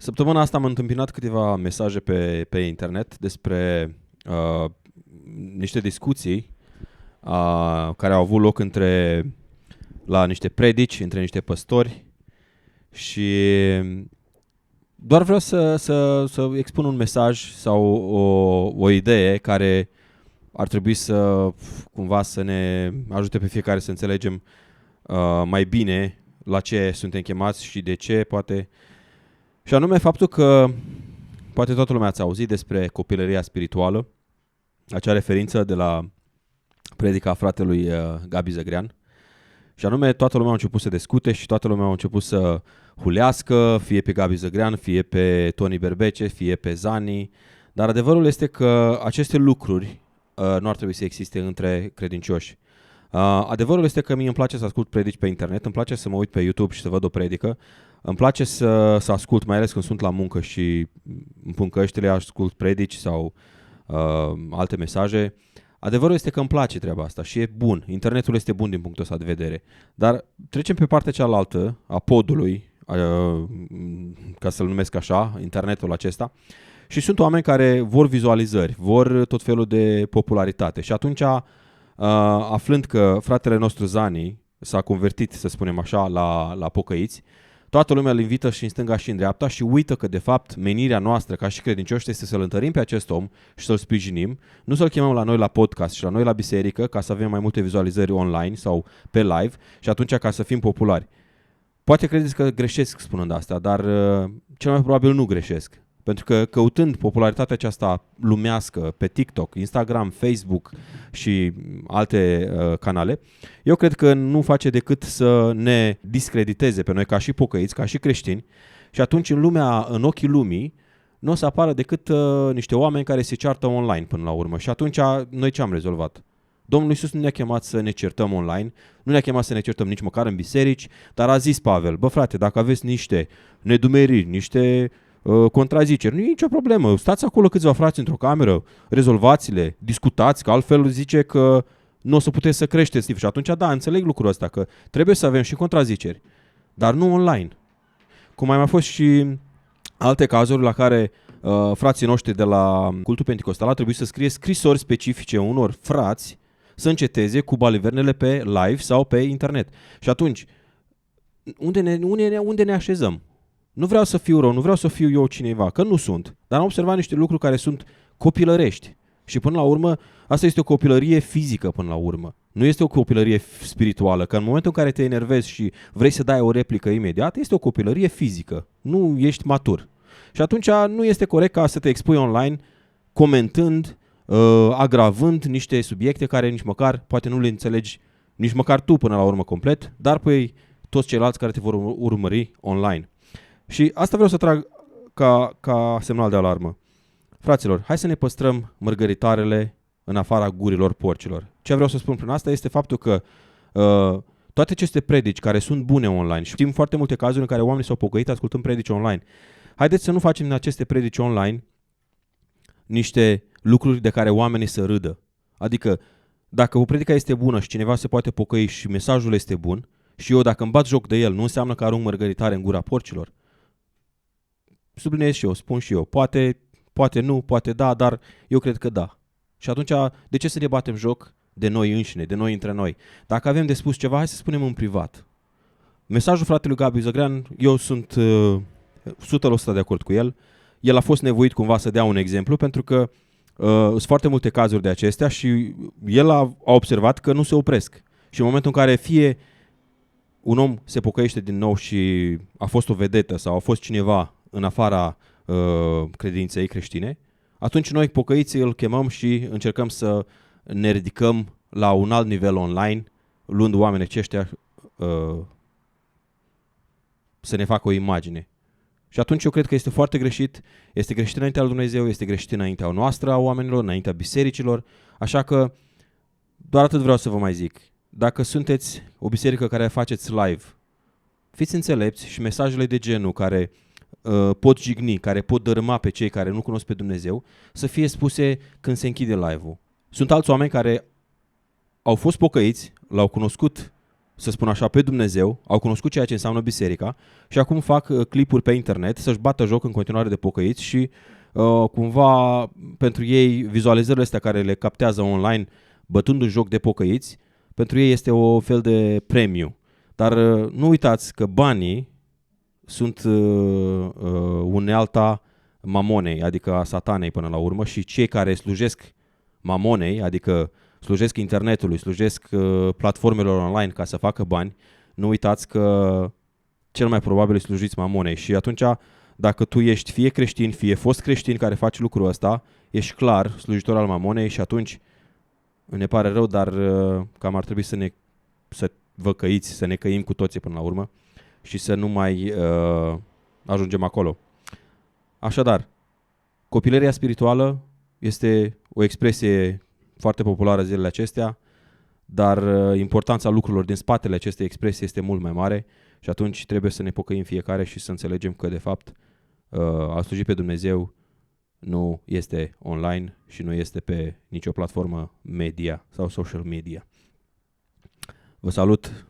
Săptămâna asta am întâmpinat câteva mesaje pe internet despre niște discuții care au avut loc la niște predici, între niște păstori și doar vreau să expun un mesaj sau o idee care ar trebui cumva să ne ajute pe fiecare să înțelegem mai bine la ce suntem chemați și de ce, poate. Și anume faptul că poate toată lumea ați auzit despre copilăria spirituală, acea referință de la predica fratelui Gabi Zăgrean. Și anume toată lumea a început să discute și toată lumea a început să hulească, fie pe Gabi Zăgrean, fie pe Toni Berbece, fie pe Zani. Dar adevărul este că aceste lucruri nu ar trebui să existe între credincioși. Adevărul este că mie îmi place să ascult predici pe internet, îmi place să mă uit pe YouTube și să văd o predică, îmi place să ascult, mai ales când sunt la muncă și îmi pun căștile, ascult predici sau alte mesaje. Adevărul este că îmi place treaba asta și e bun, internetul este bun din punctul ăsta de vedere. Dar trecem pe partea cealaltă a podului, ca să-l numesc așa, internetul acesta, și sunt oameni care vor vizualizări, vor tot felul de popularitate și atunci aflând că fratele nostru Zani s-a convertit, să spunem așa, la pocăiți, toată lumea îl invită și în stânga și în dreapta și uită că de fapt menirea noastră ca și credincioși este să-l întărim pe acest om și să-l sprijinim, nu să-l chemăm la noi la podcast și la noi la biserică ca să avem mai multe vizualizări online sau pe live și atunci ca să fim populari. Poate credeți că greșesc spunând asta, dar cel mai probabil nu greșesc. Pentru că căutând popularitatea aceasta lumească pe TikTok, Instagram, Facebook și alte canale, eu cred că nu face decât să ne discrediteze pe noi ca și pocăiți, ca și creștini și atunci în ochii lumii nu o să apară decât niște oameni care se ceartă online până la urmă. Și atunci noi ce am rezolvat? Domnul Iisus nu ne-a chemat să ne certăm online, nu ne-a chemat să ne certăm nici măcar în biserici, dar a zis Pavel, bă frate, dacă aveți niște nedumeriri, niște contraziceri, nu e nicio problemă, stați acolo câțiva frați într-o cameră, rezolvați-le, discutați, că altfel zice că nu o să puteți să creșteți. Și atunci, da, înțeleg lucrul ăsta, că trebuie să avem și contraziceri, dar nu online. Cum ai mai fost și alte cazuri la care frații noștri de la cultul penticostal a trebuit să scrie scrisori specifice unor frați să înceteze cu balivernele pe live sau pe internet. Și atunci, unde ne așezăm? Nu vreau să fiu rău, nu vreau să fiu eu cineva, că nu sunt. Dar am observat niște lucruri care sunt copilărești. Și până la urmă, asta este o copilărie fizică până la urmă. Nu este o copilărie spirituală, că în momentul în care te enervezi și vrei să dai o replică imediat, este o copilărie fizică. Nu ești matur. Și atunci nu este corect ca să te expui online comentând, agravând niște subiecte care nici măcar, poate nu le înțelegi nici măcar tu până la urmă complet, dar pe toți ceilalți care te vor urmări online. Și asta vreau să trag ca semnal de alarmă. Fraților, hai să ne păstrăm mărgăritarele în afara gurilor porcilor. Ce vreau să spun prin asta este faptul că toate aceste predici care sunt bune online, și știm foarte multe cazuri în care oamenii s-au pocăit ascultând predici online. Haideți să nu facem din aceste predici online niște lucruri de care oamenii să râdă. Adică, dacă o predică este bună și cineva se poate pocăi și mesajul este bun, și eu dacă îmi bat joc de el, nu înseamnă că arunc mărgăritare în gura porcilor. Subliniez și eu, spun și eu, poate nu, poate da, dar eu cred că da. Și atunci, de ce să ne batem joc de noi înșine, de noi între noi? Dacă avem de spus ceva, hai să spunem în privat. Mesajul fratelui Gabi Zăgrean, eu sunt 100% de acord cu el. El a fost nevoit cumva să dea un exemplu, pentru că sunt foarte multe cazuri de acestea și el a observat că nu se opresc. Și în momentul în care fie un om se pocăiește din nou și a fost o vedetă sau a fost cineva în afara credinței creștine, atunci noi pocăiții îl chemăm și încercăm să ne ridicăm la un alt nivel online, luând oamenii aceștia să ne facă o imagine. Și atunci eu cred că este foarte greșit, este greșit înaintea lui Dumnezeu, este greșit înaintea noastră a oamenilor, înaintea bisericilor, așa că doar atât vreau să vă mai zic. Dacă sunteți o biserică care faceți live, fiți înțelepți și mesajele de genul care pot jigni, care pot dărâma pe cei care nu cunosc pe Dumnezeu, să fie spuse când se închide live-ul. Sunt alți oameni care au fost pocăiți, l-au cunoscut să spun așa, pe Dumnezeu, au cunoscut ceea ce înseamnă biserica și acum fac clipuri pe internet să-și bată joc în continuare de pocăiți și cumva pentru ei vizualizările astea care le captează online bătând un joc de pocăiți, pentru ei este o fel de premiu. Dar nu uitați că banii sunt unealta mamonei, adică a satanei până la urmă, și cei care slujesc mamonei, adică slujesc internetului, slujesc platformelor online ca să facă bani, nu uitați că cel mai probabil îi slujiți mamonei. Și atunci, dacă tu ești fie creștin, fie fost creștin care faci lucrul ăsta, ești clar slujitor al mamonei și atunci ne pare rău, dar cam ar trebui să vă căiți, să ne căim cu toții până la urmă și să nu mai ajungem acolo. Așadar, copilăria spirituală este o expresie foarte populară zilele acestea, dar importanța lucrurilor din spatele acestei expresii este mult mai mare și atunci trebuie să ne pocăim fiecare și să înțelegem că de fapt a sluji pe Dumnezeu nu este online și nu este pe nicio platformă media sau social media. Vă salut!